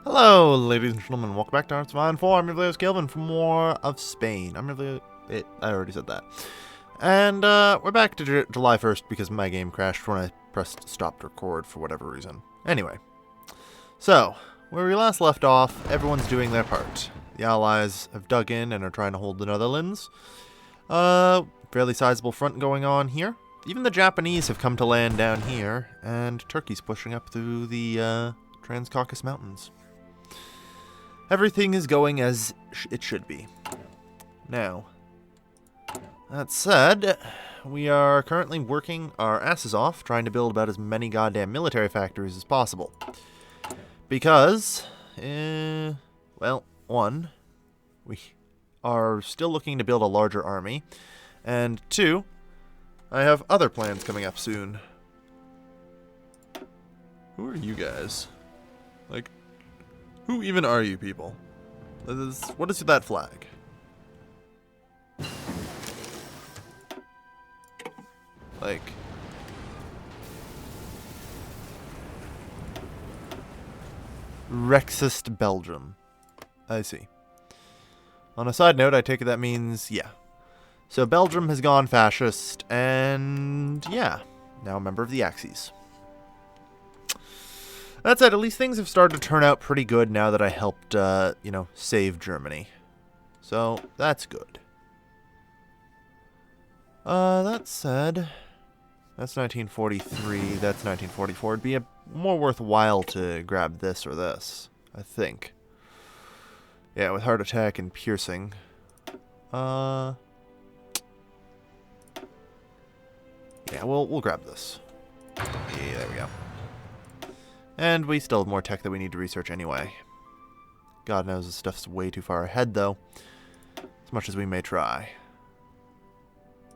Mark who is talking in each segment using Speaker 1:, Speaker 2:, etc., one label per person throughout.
Speaker 1: Hello, ladies and gentlemen. Welcome back to Arts of Iron 4. I'm your Leos Kelvin from War of Spain. I already said that. And we're back to July 1st because my game crashed when I pressed stop to record for whatever reason. Anyway, so where we last left off, everyone's doing their part. The Allies have dug in and are trying to hold the Netherlands. Fairly sizable front going on here. Even the Japanese have come to land down here, and Turkey's pushing up through the Trans-Caucasus Mountains. Everything is going as it should be. Now, that said, we are currently working our asses off trying to build about as many goddamn military factories as possible. Because, well, one, we are still looking to build a larger army, and two, I have other plans coming up soon. Who are you guys? Like, who even are you people? What is that flag? Like... Rexist Belgium. I see. On a side note, I take it that means, yeah. So Belgium has gone fascist, and yeah, now a member of the Axis. That said, at least things have started to turn out pretty good now that I helped, save Germany. So, that's good. That said, that's 1943, that's 1944. It'd be more worthwhile to grab this or this, I think. Yeah, with heart attack and piercing. Yeah, we'll grab this. Yeah, there we go. And we still have more tech that we need to research anyway. God knows this stuff's way too far ahead, though. As much as we may try.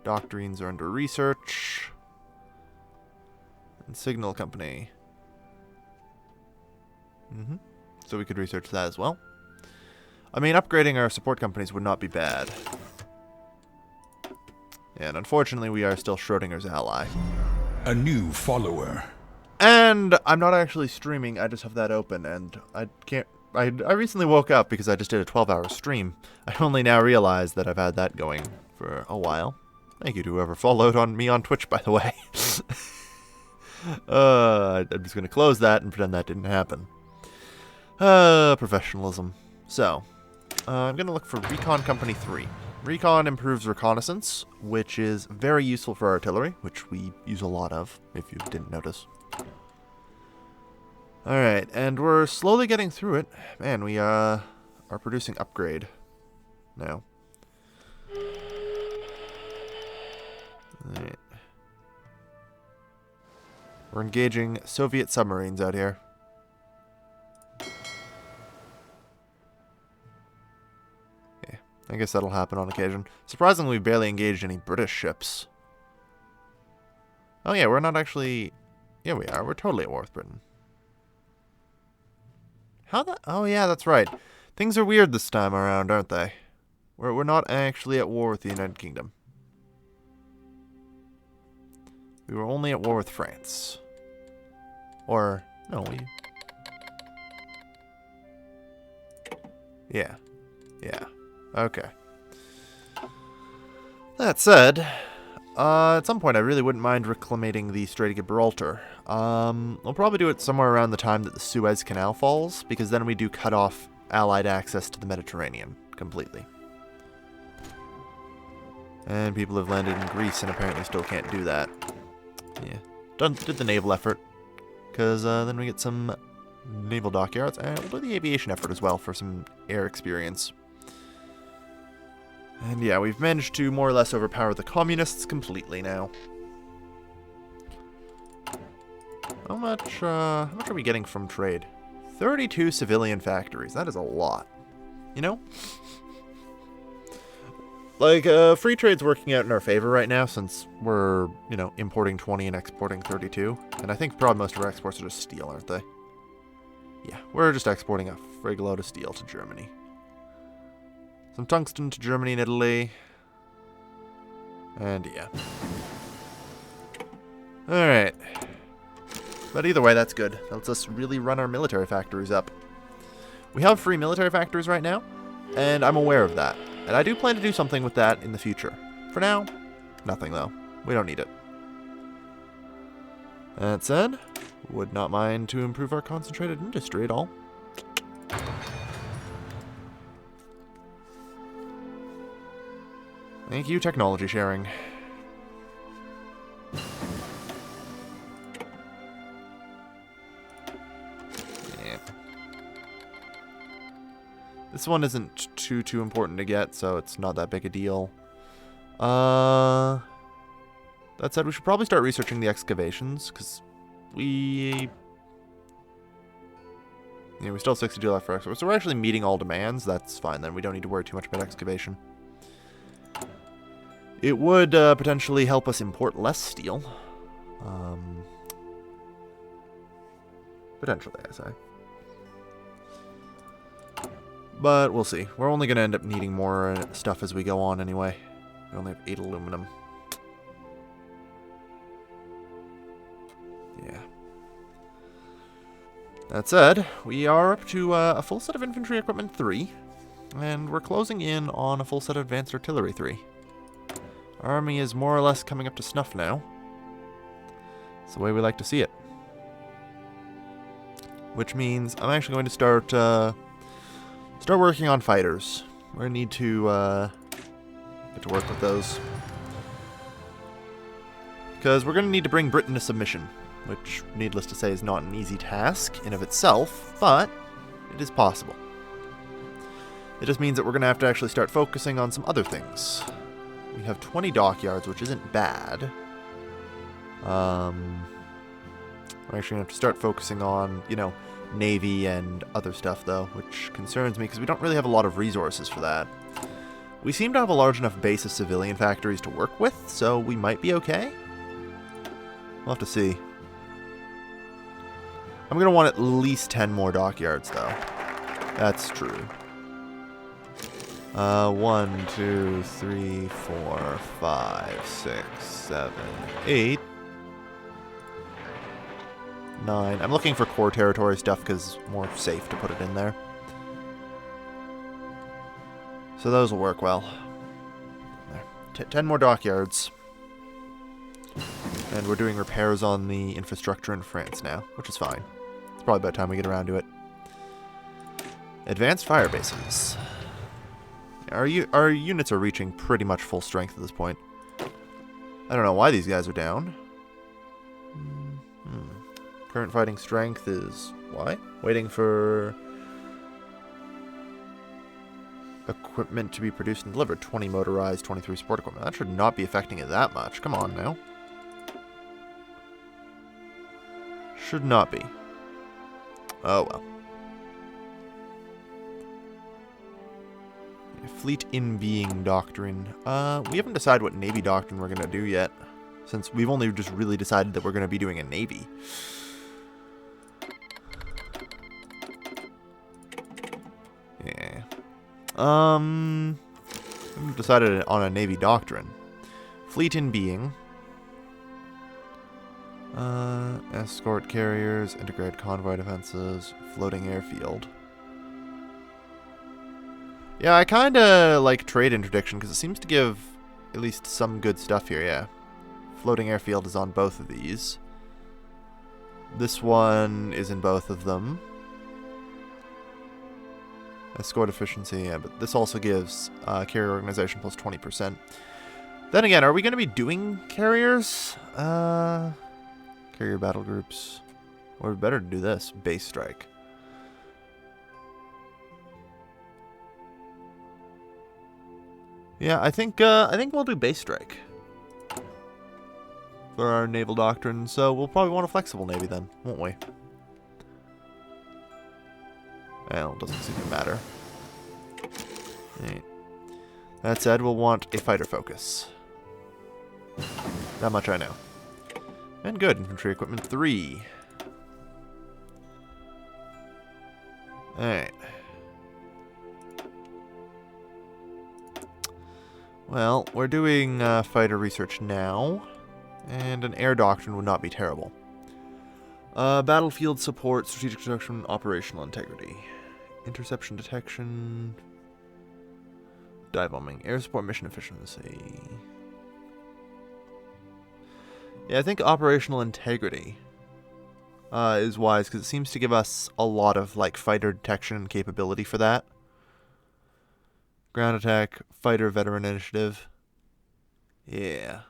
Speaker 1: Doctrines are under research. And Signal Company. So we could research that as well. I mean, upgrading our support companies would not be bad. And unfortunately, we are still Schrodinger's ally.
Speaker 2: A new follower.
Speaker 1: And I'm not actually streaming, I just have that open, and I can't... I recently woke up because I just did a 12-hour stream. I only now realize that I've had that going for a while. Thank you to whoever followed me on Twitch, by the way. I'm just going to close that and pretend that didn't happen. Professionalism. So, I'm going to look for Recon Company 3. Recon improves reconnaissance, which is very useful for artillery, which we use a lot of, if you didn't notice. Alright, and we're slowly getting through it. Man, we are producing upgrade now. Alright. We're engaging Soviet submarines out here. Okay, I guess that'll happen on occasion. Surprisingly, we barely engaged any British ships. Oh yeah, we're not actually... Yeah, we are. We're totally at war with Britain. Oh yeah, that's right. Things are weird this time around, aren't they? We're not actually at war with the United Kingdom. We were only at war with France. Or, no, we... Yeah. Yeah. Okay. That said, at some point I really wouldn't mind reclamating the Strait of Gibraltar. We'll probably do it somewhere around the time that the Suez Canal falls, because then we do cut off Allied access to the Mediterranean completely. And people have landed in Greece and apparently still can't do that. Yeah. Did the naval effort, because then we get some naval dockyards, and we'll do the aviation effort as well for some air experience. And yeah, we've managed to more or less overpower the communists completely now. How much are we getting from trade? 32 civilian factories. That is a lot. You know? Like, free trade's working out in our favor right now since we're, importing 20 and exporting 32. And I think probably most of our exports are just steel, aren't they? Yeah, we're just exporting a frig load of steel to Germany. Some tungsten to Germany and Italy. And yeah. Alright. But either way, that's good. That lets us really run our military factories up. We have free military factories right now, and I'm aware of that. And I do plan to do something with that in the future. For now, nothing though. We don't need it. That said, would not mind to improve our concentrated industry at all. Thank you, technology sharing. Yeah. This one isn't too important to get, so it's not that big a deal. That said, we should probably start researching the excavations, because we still have 62 left for excavation. So we're actually meeting all demands. That's fine then. We don't need to worry too much about excavation. It would potentially help us import less steel. Potentially, I say. But we'll see. We're only going to end up needing more stuff as we go on anyway. We only have 8 aluminum. Yeah. That said, we are up to a full set of infantry equipment 3. And we're closing in on a full set of advanced artillery 3. Our army is more or less coming up to snuff now. It's the way we like to see it. Which means I'm actually going to start working on fighters. We're going to need to get to work with those. Because we're going to need to bring Britain to submission. Which, needless to say, is not an easy task in of itself, but it is possible. It just means that we're going to have to actually start focusing on some other things. We have 20 dockyards, which isn't bad. We're actually going to have to start focusing on, Navy and other stuff, though, which concerns me because we don't really have a lot of resources for that. We seem to have a large enough base of civilian factories to work with, so we might be okay. We'll have to see. I'm going to want at least 10 more dockyards, though. That's true. 1, 2, 3, 4, 5, 6, 7, 8, 9. I'm looking for core territory stuff because it's more safe to put it in there. So those will work well. There. 10 more dockyards. And we're doing repairs on the infrastructure in France now, which is fine. It's probably about time we get around to it. Advanced fire bases. Our units are reaching pretty much full strength at this point. I don't know why these guys are down. Current fighting strength is... why? Waiting for... equipment to be produced and delivered. 20 motorized, 23 support equipment. That should not be affecting it that much. Come on now. Should not be. Oh well. Fleet in being doctrine. We haven't decided what Navy doctrine we're going to do yet. Since we've only just really decided that we're going to be doing a Navy. Yeah. We've decided on a Navy doctrine. Fleet in being. Escort carriers, integrated convoy defenses, floating airfield. Yeah, I kind of like trade interdiction because it seems to give at least some good stuff here, yeah. Floating airfield is on both of these. This one is in both of them. Escort efficiency, yeah, but this also gives carrier organization plus 20%. Then again, are we going to be doing carriers? Carrier battle groups. Or we better do this. Base strike. Yeah, I think we'll do base strike for our naval doctrine. So we'll probably want a flexible navy then, won't we? Well, it doesn't seem to matter. Right. That said, we'll want a fighter focus. That much I know. And good, infantry equipment 3. Alright. Well, we're doing fighter research now, and an air doctrine would not be terrible. Battlefield support, strategic construction, operational integrity. Interception detection. Dive bombing. Air support mission efficiency. Yeah, I think operational integrity is wise because it seems to give us a lot of like fighter detection capability for that. Ground attack, fighter veteran initiative. Yeah.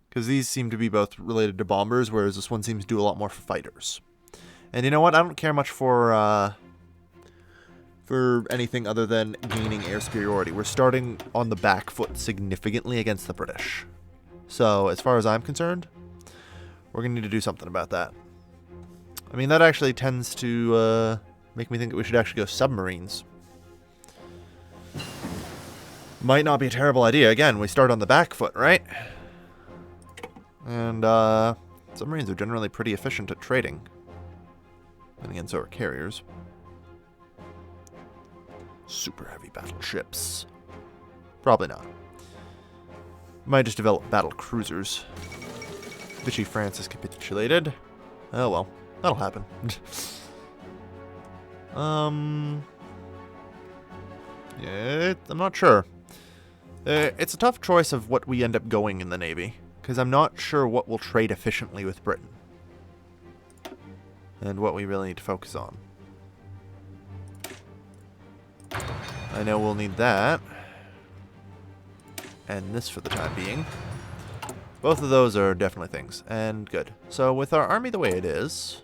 Speaker 1: Because these seem to be both related to bombers, whereas this one seems to do a lot more for fighters. And you know what? I don't care much for anything other than gaining air superiority. We're starting on the back foot significantly against the British. So, as far as I'm concerned, we're going to need to do something about that. I mean, that actually tends to make me think that we should actually go submarines. Might not be a terrible idea. Again, we start on the back foot, right? And submarines are generally pretty efficient at trading. And again, so are carriers. Super heavy battleships. Probably not. Might just develop battle cruisers. Vichy France has capitulated. Oh well, that'll happen. Yeah, I'm not sure. It's a tough choice of what we end up going in the Navy, because I'm not sure what will trade efficiently with Britain. And what we really need to focus on. I know we'll need that. And this for the time being. Both of those are definitely things. And good. So with our army the way it is...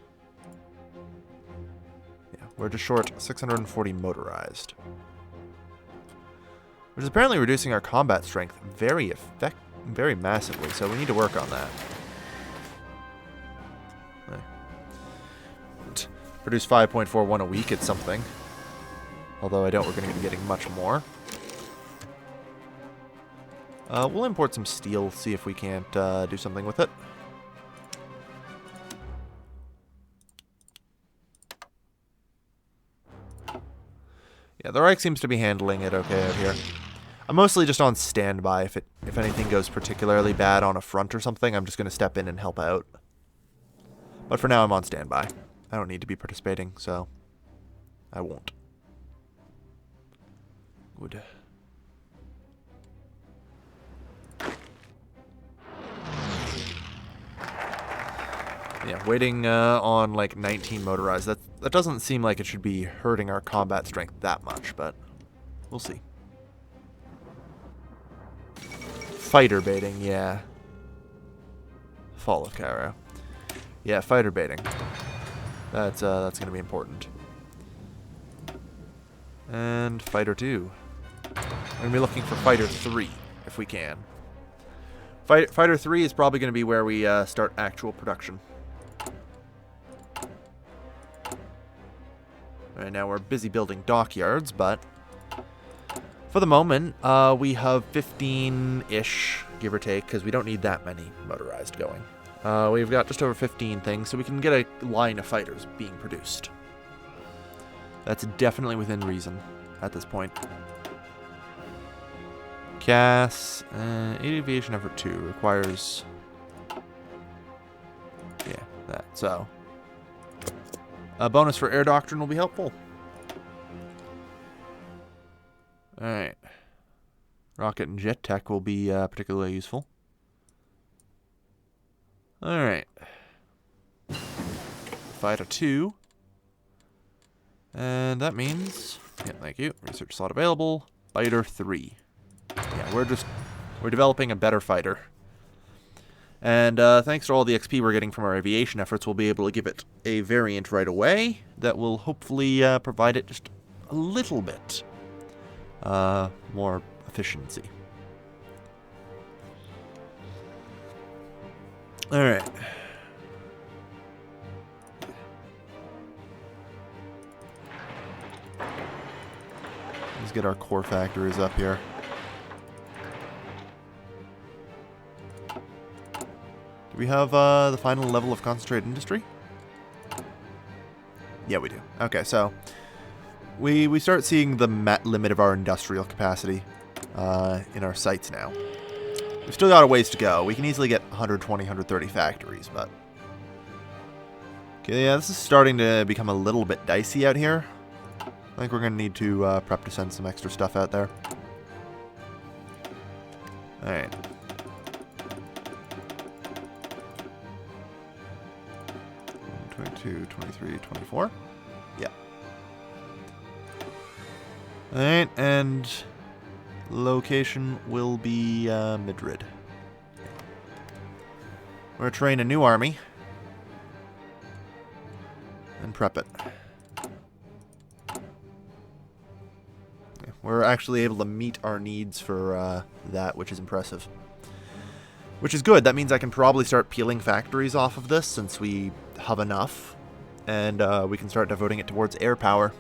Speaker 1: yeah, we're just short 640 motorized. Which is apparently reducing our combat strength very massively, so we need to work on that. Produce 5.41 a week, it's something. Although I doubt we're going to be getting much more. We'll import some steel, see if we can't do something with it. Yeah, the Reich seems to be handling it okay out here. I'm mostly just on standby. If anything goes particularly bad on a front or something, I'm just going to step in and help out. But for now, I'm on standby. I don't need to be participating, so I won't. Good. Yeah, waiting on like 19 motorized. That doesn't seem like it should be hurting our combat strength that much, but we'll see. Fighter baiting, yeah. Fall of Cairo. Yeah, fighter baiting. That's going to be important. And fighter 2. We're going to be looking for fighter 3 if we can. Fighter 3 is probably going to be where we start actual production. Right now we're busy building dockyards, but for the moment, we have 15-ish, give or take, because we don't need that many motorized going. We've got just over 15 things, so we can get a line of fighters being produced. That's definitely within reason at this point. CAS, aviation effort 2 requires... yeah, that, so... a bonus for air doctrine will be helpful. Alright. Rocket and jet tech will be particularly useful. Alright. Fighter 2. And that means... yeah, thank you. Research slot available. Fighter 3. Yeah, we're developing a better fighter. And thanks to all the XP we're getting from our aviation efforts, we'll be able to give it a variant right away that will hopefully provide it just a little bit more efficiency. Alright. Let's get our core factories up here. Do we have the final level of concentrated industry? Yeah, we do. Okay, so we start seeing the limit of our industrial capacity in our sites now. We've still got a ways to go. We can easily get 120, 130 factories, but Okay, yeah, this is starting to become a little bit dicey out here. I think we're going to need to prep to send some extra stuff out there. Alright. – 22, 23, 24. Yeah. Alright, and location will be Madrid. We're going to train a new army and prep it. We're actually able to meet our needs for that, which is impressive. Which is good. That means I can probably start peeling factories off of this since we have enough. And we can start devoting it towards air power.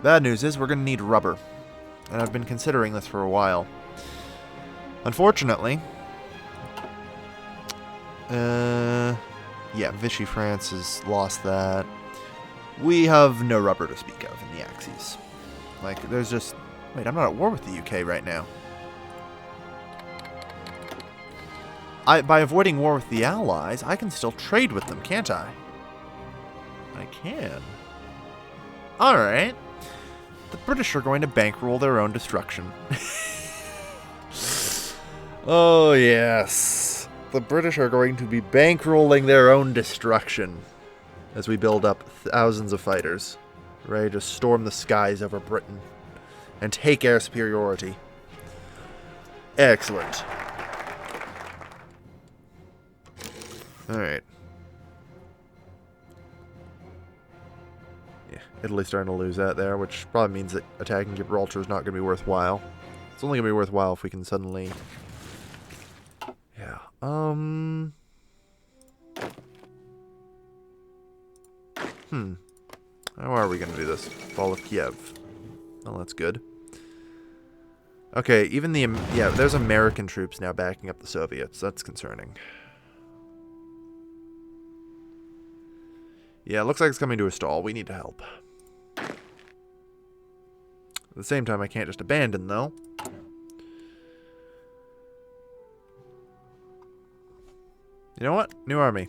Speaker 1: Bad news is we're going to need rubber. And I've been considering this for a while. Unfortunately, yeah, Vichy France has lost that. We have no rubber to speak of in the Axis. Like, there's just... Wait, I'm not at war with the UK right now. By avoiding war with the Allies, I can still trade with them, can't I? I can. Alright. The British are going to bankroll their own destruction. Oh, yes. The British are going to be bankrolling their own destruction as we build up thousands of fighters, ready to storm the skies over Britain and take air superiority. Excellent. Alright. Yeah, Italy's starting to lose that there, which probably means that attacking Gibraltar is not going to be worthwhile. It's only going to be worthwhile if we can suddenly... Yeah. How are we going to do this? Fall of Kiev. Well, that's good. Okay, even the... Yeah, there's American troops now backing up the Soviets. That's concerning. Yeah, it looks like it's coming to a stall. We need to help. At the same time, I can't just abandon, though. You know what? New army.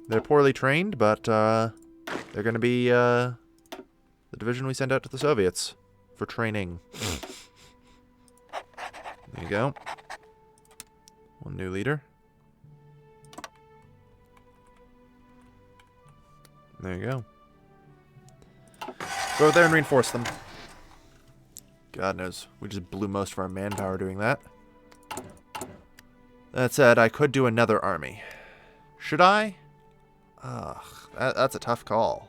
Speaker 1: They're poorly trained, but they're going to be the division we send out to the Soviets for training. There you go. One new leader. There you go. Go out there and reinforce them. God knows, we just blew most of our manpower doing that. That said, I could do another army. Should I? Ugh, that's a tough call.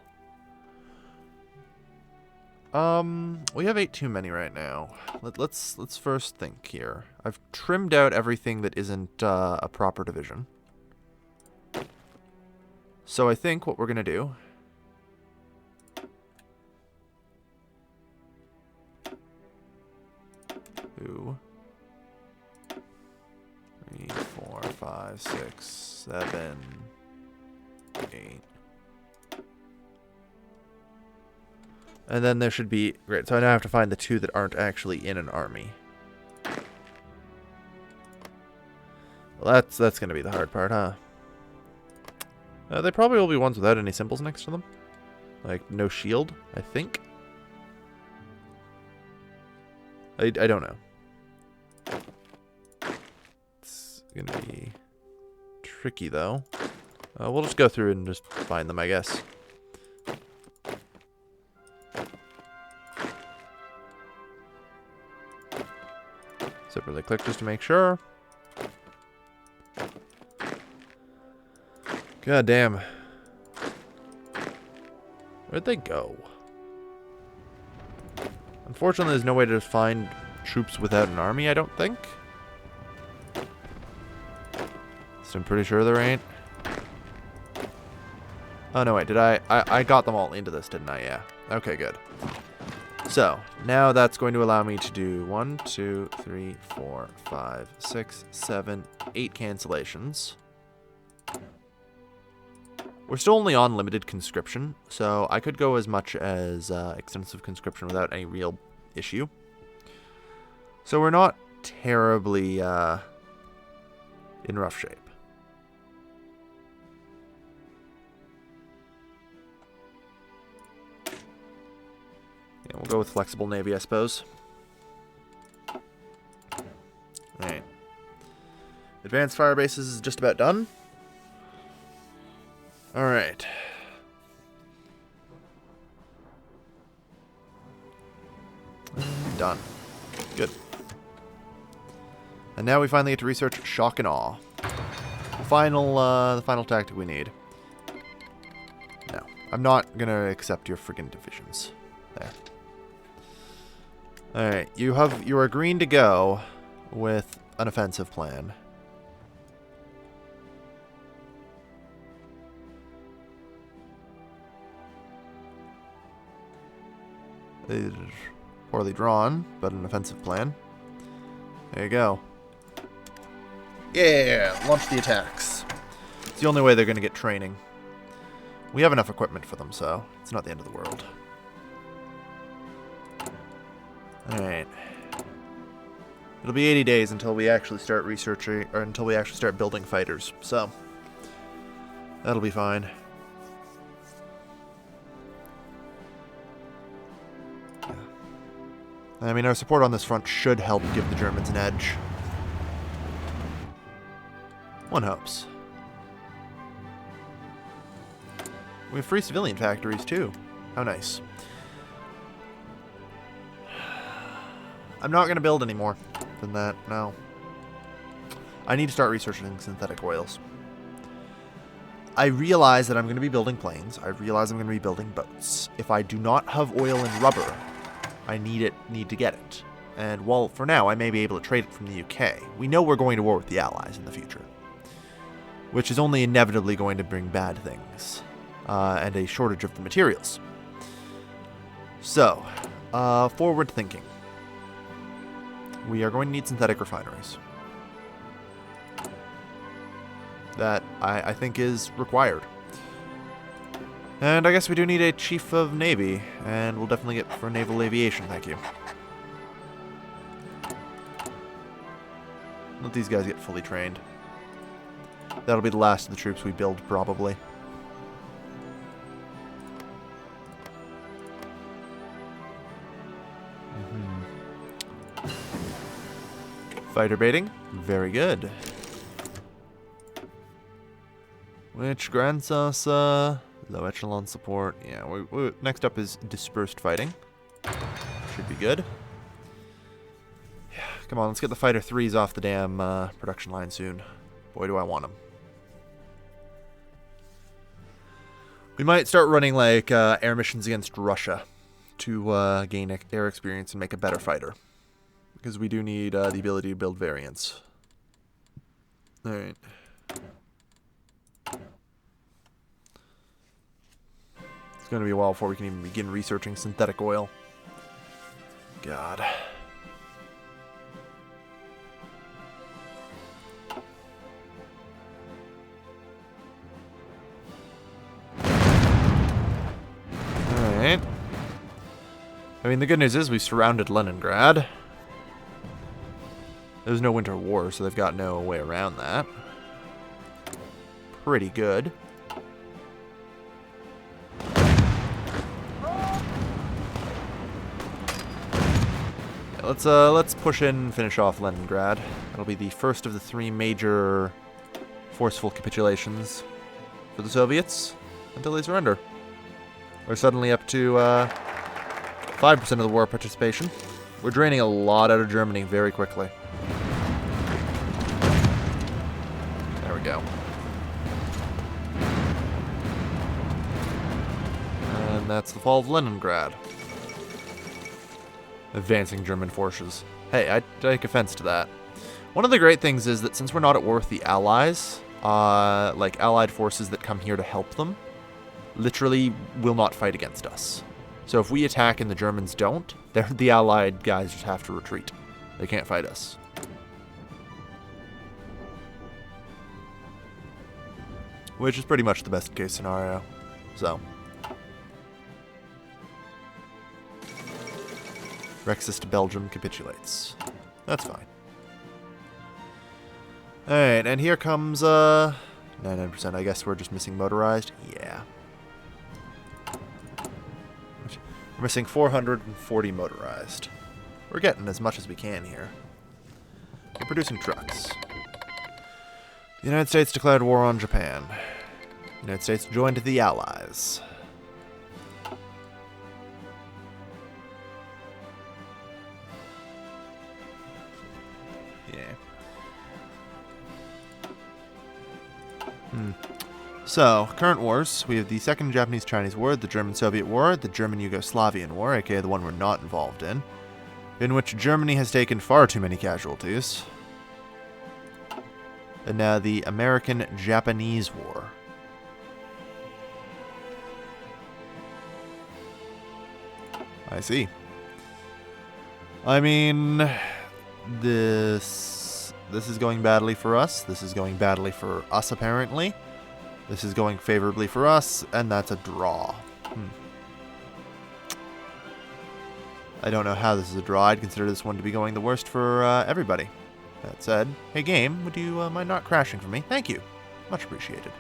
Speaker 1: We have 8 too many right now. Let's first think here. I've trimmed out everything that isn't a proper division. So I think what we're gonna do... 2, 3, 4, 5, 6, 7, 8. And then there should be... Great, so I now have to find the 2 that aren't actually in an army. Well, that's going to be the hard part, huh? They probably will be ones without any symbols next to them. Like, no shield, I think. I don't know. It's going to be tricky, though. We'll just go through and just find them, I guess. Separately click just to make sure. God damn. Where'd they go? Unfortunately, there's no way to find troops without an army, I don't think. So I'm pretty sure there ain't. Oh, no, wait. Did I got them all into this, didn't I? Yeah. Okay, good. So, now that's going to allow me to do 1, 2, 3, 4, 5, 6, 7, 8 cancellations. We're still only on limited conscription, so I could go as much as extensive conscription without any real issue. So we're not terribly in rough shape. Yeah, we'll go with flexible navy, I suppose. Alright. Advanced fire bases is just about done. Alright. Done. Good. And now we finally get to research shock and awe. The final tactic we need. No. I'm not gonna accept your friggin' divisions. There. Alright, you are green to go with an offensive plan. It's poorly drawn, but an offensive plan. There you go. Yeah, launch the attacks. It's the only way they're going to get training. We have enough equipment for them, so it's not the end of the world. Alright. It'll be 80 days until we actually start researching, or until we actually start building fighters, so that'll be fine. I mean, our support on this front should help give the Germans an edge. One hopes. We have free civilian factories, too. How nice. I'm not going to build any more than that, no. I need to start researching synthetic oils. I realize that I'm going to be building planes. I realize I'm going to be building boats. If I do not have oil and rubber, I need to get it. And while for now I may be able to trade it from the UK, we know we're going to war with the Allies in the future. Which is only inevitably going to bring bad things. And a shortage of the materials. So, forward thinking. We are going to need synthetic refineries. That I think is required. And I guess we do need a Chief of Navy, and we'll definitely get for Naval Aviation, thank you. Let these guys get fully trained. That'll be the last of the troops we build, probably. Fighter baiting, very good. Which grants us low echelon support. Yeah, next up is dispersed fighting. Should be good. Yeah, come on, let's get the fighter 3s off the damn production line soon. Boy, do I want them. We might start running like air missions against Russia to gain air experience and make a better fighter. Because we do need the ability to build variants. Alright. It's going to be a while before we can even begin researching synthetic oil. God. Alright. I mean, the good news is we've surrounded Leningrad. There's no winter war, so they've got no way around that. Pretty good. Yeah, let's push in and finish off Leningrad. That'll be the first of the 3 major forceful capitulations for the Soviets until they surrender. We're suddenly up to 5% of the war participation. We're draining a lot out of Germany very quickly. There we go. And that's the fall of Leningrad. Advancing German forces. Hey, I take offense to that. One of the great things is that since we're not at war with the Allies, like Allied forces that come here to help them, literally will not fight against us. So if we attack and the Germans don't, the Allied guys just have to retreat. They can't fight us. Which is pretty much the best case scenario. So. Rexist Belgium capitulates. That's fine. Alright, and here comes 99%. I guess we're just missing motorized. Yeah. We're missing 440 motorized. We're getting as much as we can here. We're producing trucks. The United States declared war on Japan. The United States joined the Allies. Yeah. So, current wars. We have the Second Japanese-Chinese War, the German-Soviet War, the German-Yugoslavian War, aka the one we're not involved in which Germany has taken far too many casualties. And now the American-Japanese War. I see. I mean, this is going badly for us. This is going badly for us, apparently. This is going favorably for us, and that's a draw. I don't know how this is a draw. I'd consider this one to be going the worst for everybody. That said, hey game, would you mind not crashing for me? Thank you. Much appreciated.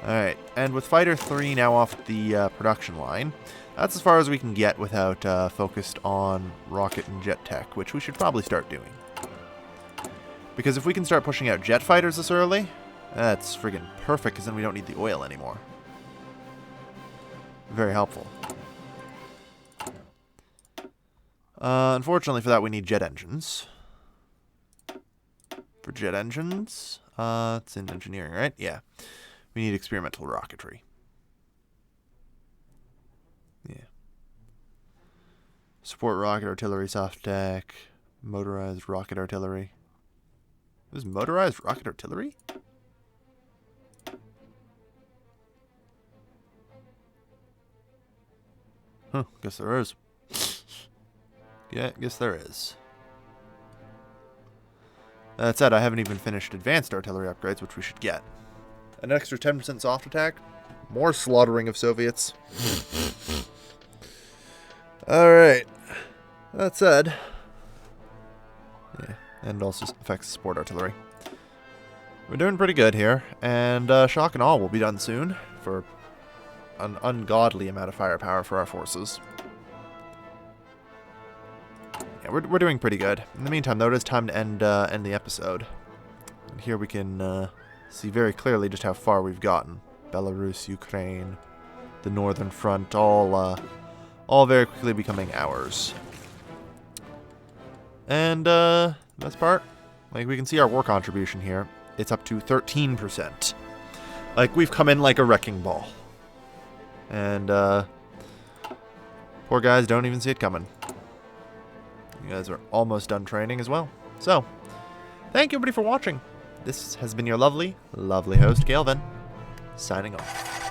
Speaker 1: Alright, and with Fighter 3 now off the production line, that's as far as we can get without focused on rocket and jet tech, which we should probably start doing. Because if we can start pushing out jet fighters this early, that's friggin' perfect, because then we don't need the oil anymore. Very helpful. Unfortunately for that, we need jet engines. For jet engines, it's in engineering, right? Yeah. We need experimental rocketry. Yeah. Support rocket artillery, soft tech, motorized rocket artillery. There's motorized rocket artillery? Huh, guess there is. Yeah, guess there is. That said, I haven't even finished advanced artillery upgrades, which we should get. An extra 10% soft attack. More slaughtering of Soviets. Alright. That said. Yeah, and also affects support artillery. We're doing pretty good here, and shock and awe will be done soon for an ungodly amount of firepower for our forces. Yeah, we're doing pretty good. In the meantime, though, it is time to end the episode. And here we can see very clearly just how far we've gotten. Belarus, Ukraine, the Northern Front, all very quickly becoming ours. And best part, like we can see our war contribution here. It's up to 13%. Like we've come in like a wrecking ball. And poor guys don't even see it coming. You guys are almost done training as well. So, thank you everybody for watching. This has been your lovely, lovely host, Galvin, signing off.